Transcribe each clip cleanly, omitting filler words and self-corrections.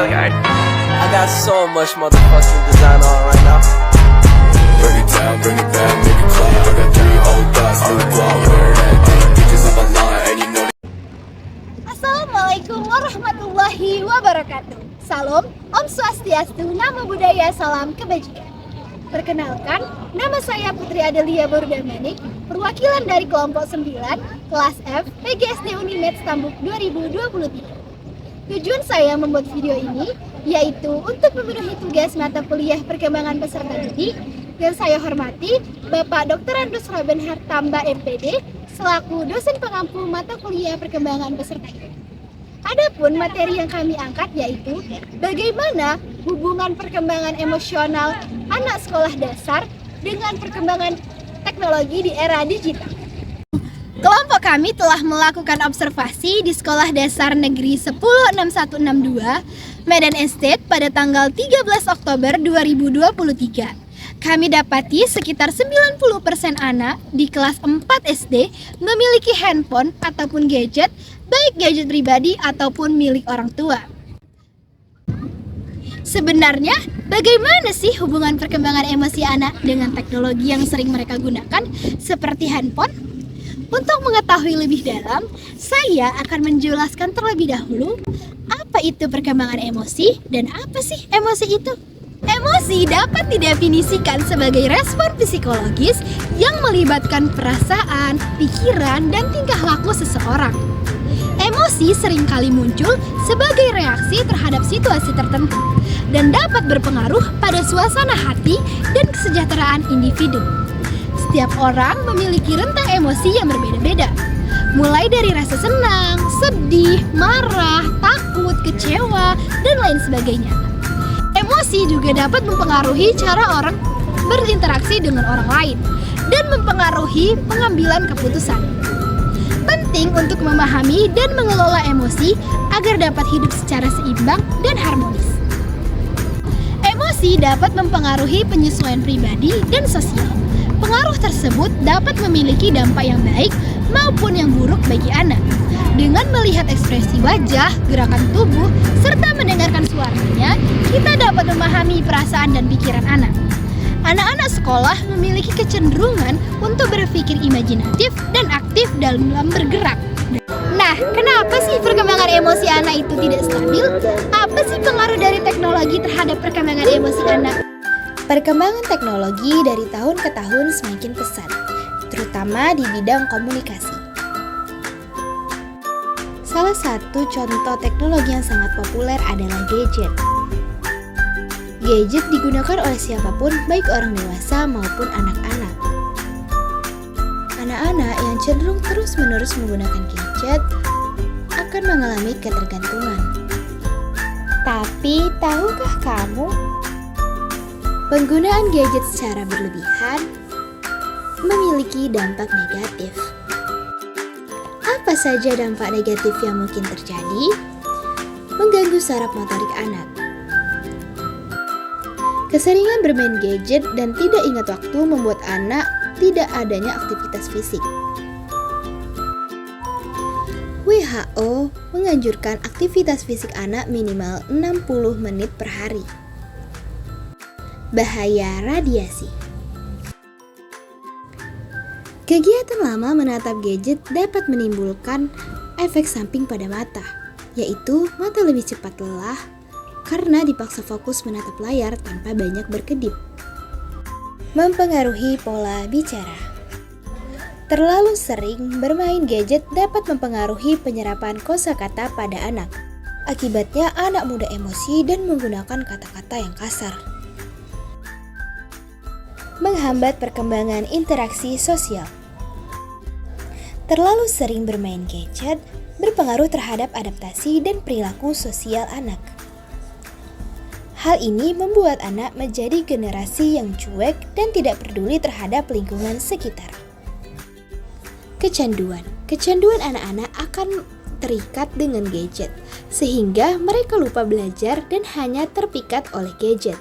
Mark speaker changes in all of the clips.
Speaker 1: I got so much motherfucking design on right now.
Speaker 2: Bring it down, bring it back, make it clap. I got 3 old thoughts, new block, where that thing bitches up a line, and you know.
Speaker 3: Assalamualaikum warahmatullahi wabarakatuh. Salam, Om Swastiastu, Namo Buddhaya, Salam Kebajikan. Perkenalkan, nama saya Putri Adelia Bordamanik, perwakilan dari kelompok 9, kelas F, PGSD Unimed Stambuk 2023. Tujuan saya membuat video ini yaitu untuk memenuhi tugas mata kuliah perkembangan peserta didik yang saya hormati Bapak Dr. Andrus Robin Hartamba MPD selaku dosen pengampu mata kuliah perkembangan peserta didik. Adapun materi yang kami angkat yaitu bagaimana hubungan perkembangan emosional anak sekolah dasar dengan perkembangan teknologi di era digital. Kelompok kami telah melakukan observasi di Sekolah Dasar Negeri 106162 Medan Estate pada tanggal 13 Oktober 2023. Kami dapati sekitar 90% anak di kelas 4 SD memiliki handphone ataupun gadget, baik gadget pribadi ataupun milik orang tua. Sebenarnya, bagaimana sih hubungan perkembangan emosi anak dengan teknologi yang sering mereka gunakan seperti handphone? Untuk mengetahui lebih dalam, saya akan menjelaskan terlebih dahulu apa itu perkembangan emosi dan apa sih emosi itu. Emosi dapat didefinisikan sebagai respon psikologis yang melibatkan perasaan, pikiran, dan tingkah laku seseorang. Emosi seringkali muncul sebagai reaksi terhadap situasi tertentu dan dapat berpengaruh pada suasana hati dan kesejahteraan individu. Setiap orang memiliki rentang emosi yang berbeda-beda, mulai dari rasa senang, sedih, marah, takut, kecewa, dan lain sebagainya. Emosi juga dapat mempengaruhi cara orang berinteraksi dengan orang lain dan mempengaruhi pengambilan keputusan. Penting untuk memahami dan mengelola emosi agar dapat hidup secara seimbang dan harmonis. Emosi dapat mempengaruhi penyesuaian pribadi dan sosial. Pengaruh tersebut dapat memiliki dampak yang baik maupun yang buruk bagi anak. Dengan melihat ekspresi wajah, gerakan tubuh, serta mendengarkan suaranya, kita dapat memahami perasaan dan pikiran anak. Anak-anak sekolah memiliki kecenderungan untuk berpikir imajinatif dan aktif dalam bergerak. Nah, kenapa sih perkembangan emosi anak itu tidak stabil? Apa sih pengaruh dari teknologi terhadap perkembangan emosi anak? Perkembangan teknologi dari tahun ke tahun semakin pesat, terutama di bidang komunikasi. Salah satu contoh teknologi yang sangat populer adalah gadget. Gadget digunakan oleh siapapun, baik orang dewasa maupun anak-anak. Anak-anak yang cenderung terus-menerus menggunakan gadget akan mengalami ketergantungan. Tapi, tahukah kamu? Penggunaan gadget secara berlebihan memiliki dampak negatif. Apa saja dampak negatif yang mungkin terjadi? Mengganggu saraf motorik anak. Keseringan bermain gadget dan tidak ingat waktu membuat anak tidak adanya aktivitas fisik. WHO menganjurkan aktivitas fisik anak minimal 60 menit per hari. Bahaya radiasi. Kegiatan lama menatap gadget dapat menimbulkan efek samping pada mata, yaitu mata lebih cepat lelah karena dipaksa fokus menatap layar tanpa banyak berkedip. Mempengaruhi pola bicara. Terlalu sering bermain gadget dapat mempengaruhi penyerapan kosakata pada anak. Akibatnya anak mudah emosi dan menggunakan kata-kata yang kasar. Menghambat perkembangan interaksi sosial. Terlalu sering bermain gadget berpengaruh terhadap adaptasi dan perilaku sosial anak. Hal ini membuat anak menjadi generasi yang cuek dan tidak peduli terhadap lingkungan sekitar. Kecanduan. Kecanduan anak-anak akan terikat dengan gadget, sehingga mereka lupa belajar dan hanya terpikat oleh gadget.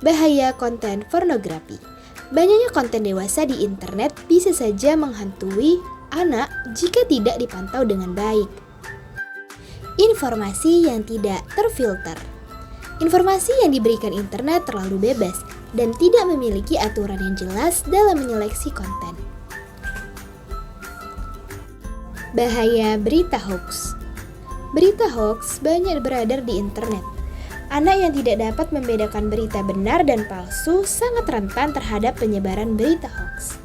Speaker 3: Bahaya konten pornografi. Banyaknya konten dewasa di internet bisa saja menghantui anak jika tidak dipantau dengan baik. Informasi yang tidak terfilter. Informasi yang diberikan internet terlalu bebas dan tidak memiliki aturan yang jelas dalam menyeleksi konten. Bahaya berita hoax. Berita hoax banyak beredar di internet. Anak yang tidak dapat membedakan berita benar dan palsu sangat rentan terhadap penyebaran berita hoax.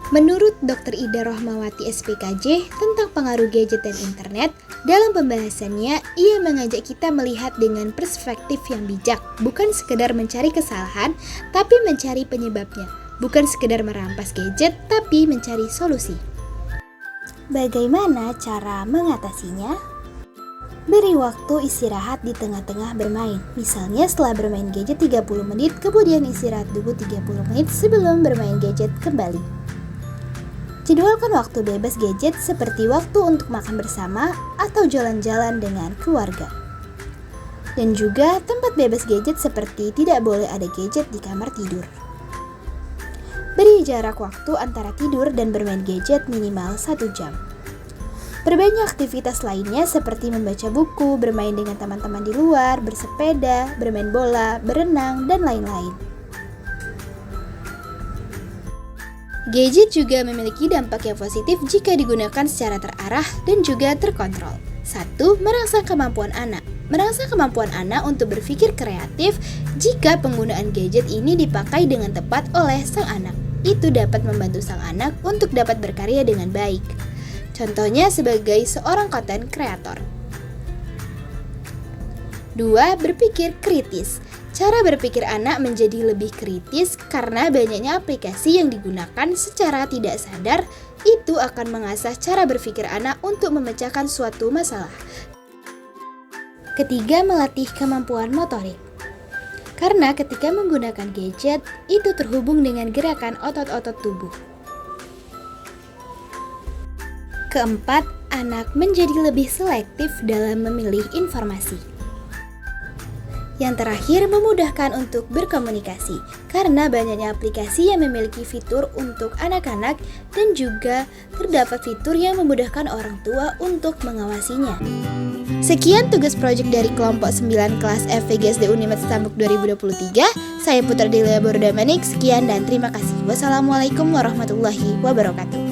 Speaker 3: Menurut Dr. Ida Rohmawati SPKJ tentang pengaruh gadget dan internet, dalam pembahasannya ia mengajak kita melihat dengan perspektif yang bijak, bukan sekedar mencari kesalahan, tapi mencari penyebabnya, bukan sekedar merampas gadget, tapi mencari solusi. Bagaimana cara mengatasinya? Beri waktu istirahat di tengah-tengah bermain. Misalnya setelah bermain gadget 30 menit, kemudian istirahat dulu 30 menit sebelum bermain gadget kembali. Jadwalkan waktu bebas gadget seperti waktu untuk makan bersama atau jalan-jalan dengan keluarga. Dan juga tempat bebas gadget seperti tidak boleh ada gadget di kamar tidur. Beri jarak waktu antara tidur dan bermain gadget minimal 1 jam. Berbanyak aktivitas lainnya seperti membaca buku, bermain dengan teman-teman di luar, bersepeda, bermain bola, berenang, dan lain-lain. Gadget juga memiliki dampak yang positif jika digunakan secara terarah dan juga terkontrol. 1. Merangsang kemampuan anak. Merangsang kemampuan anak untuk berpikir kreatif jika penggunaan gadget ini dipakai dengan tepat oleh sang anak. Itu dapat membantu sang anak untuk dapat berkarya dengan baik. Contohnya sebagai seorang konten kreator. 2. Berpikir kritis. Cara berpikir anak menjadi lebih kritis karena banyaknya aplikasi yang digunakan secara tidak sadar itu akan mengasah cara berpikir anak untuk memecahkan suatu masalah. Ketiga, melatih kemampuan motorik. Karena ketika menggunakan gadget, itu terhubung dengan gerakan otot-otot tubuh. Keempat, anak menjadi lebih selektif dalam memilih informasi. Yang terakhir, memudahkan untuk berkomunikasi karena banyaknya aplikasi yang memiliki fitur untuk anak-anak dan juga terdapat fitur yang memudahkan orang tua untuk mengawasinya. Sekian tugas proyek dari kelompok 9 kelas FVGSD Unimed Stambuk 2023. Saya Putra Delia Bordamanik, sekian dan terima kasih. Wassalamualaikum warahmatullahi wabarakatuh.